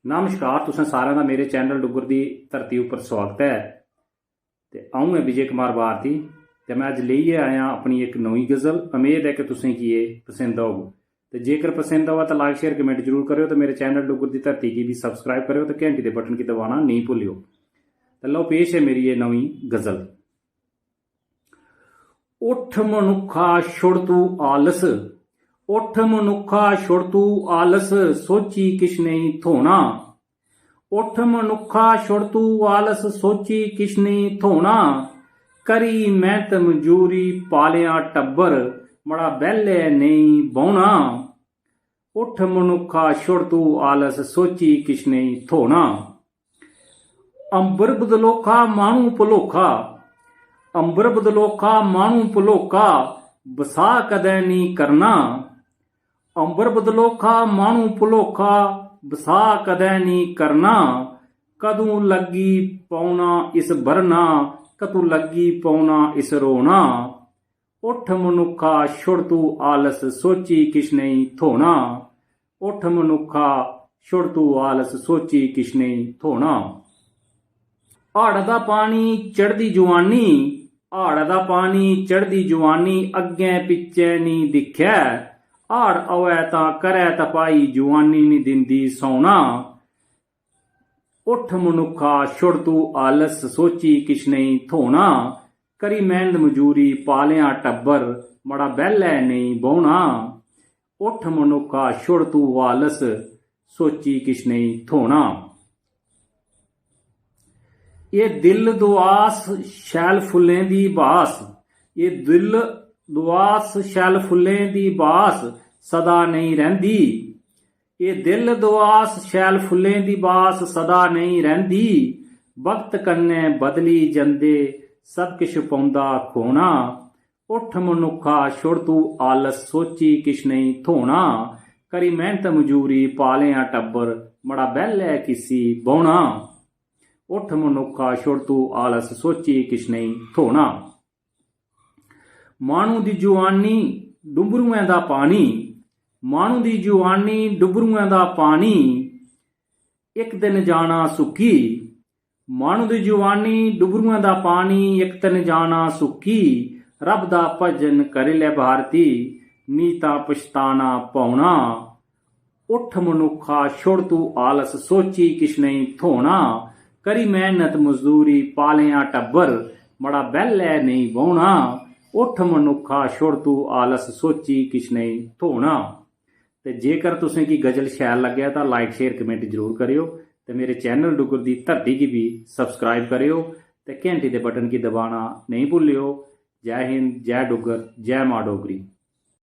नमस्कार, तुसें सारें दा मेरे चैनल डुग्गर दी धरती उप्पर स्वागत है। ते अऊं है विजय कुमार भारती ते मैं अज लेइयै आया अपनी एक नवीं गज़ल। उम्मीद है कि तुसेंगी ये पसंद आग। तो जेकर पसंद आवा तो लाइक शेयर कमेंट जरूर करो। तो मेरे चैनल डुग्गर दी धरती की भी सबसक्राइब करो तो घंटी के बटन की दबाना नहीं भूलियो। तो लो पेश है मेरी ये नवीं गज़ल। उठ मनुखा छुड़ तू आलस, उठ मनुखा छुड़ तू आलस, सोची किश नहीं थोना। उठ मनुखा छुड़ तू आलस, सोची किश नहीं थोना। करी मेहनत मजूरी पालिया टब्बर, मड़ा बैले नहीं बौना। उठ मनुखा छुड़ तू आलस, सोची किश नहीं थोना। अंबर बदलोखा मानू भलोखा, अंबर बदलोखा मानू भलोखा, बसा कदै नहीं करना। अंबर बदलोखा मानू भलोखा, बसा कदै नहीं करना। कदू लगी पौना इस भरना, कदू लगी पौना इस रोना। उठ मनुखा छुड़ तू आलस, सोची किश नहीं थोना। उठ मनुखा छुड़ तू आलस, सोची किश नहीं थोना। हाड़ दा पानी चढ़दी जवानी, हाड़ दा पानी चढ़दी जवानी, अग्गें पिच्छे नहीं दिखै। हाड़ आवै तां करै तपाई, जवानी नहीं दिंदी सौना। उठ मनुखा छुड़ तू आलस, सोची किश नहीं थोना। करी मेहनत मजूरी पालिया टब्बर, मड़ा बैलै नहीं बौना। उठ मनुखा छुड़ तू आलस, सोची किश नहीं थोना। ये दिल दुआस शैल फुल्लें दी बास, ये दिल दुआस शैल फुल्लें दी बास, सदा नहीं रहिंदी। ये दिल दुआस शैल फुल्लें दी बास, सदा नहीं रहिंदी। वक्त कन्नै बदली जंदे, सब किश पौंदा खोना। उठ मनुखा छुड़ तू आलस, सोची किश नहीं थोना। करी मेहनत मजूरी पालिया टब्बर, मड़ा बैलै किसी बौना। उठ मनुखा छुड़ तू आलस, सोची किश नहीं थोना। मानू दी जुआनी डुबरूएं दा पानी, मानू दी जुआनी डुबरूएं दा पानी, एक दिन जाना सुक्की। मानू दी जुआनी डुबरूएं दा पानी, एक दिन जाना सुक्की। रब दा भजन करी लै भारती, नीता पछताना पौना। उठ मनुखा छुड़ तू आलस, सोची किश नहीं थोना। करी मेहनत मजदूरी पालिया टब्बर, मड़ा बैलै नहीं बौना। उठ मनुखा छुड़ तू आलस, सोची किश नहीं थोना। ते जेकर तुसें की गज़ल शैल लग्या तो लाइक शेयर कमेंट जरूर करियो। ते मेरे चैनल डुग्गर दी धरती की भी सबसक्राइब करियो ते घंटी के बटन की दबाना नहीं भूलियो। जय हिंद, जय डुग्गर, जय मां डोगरी।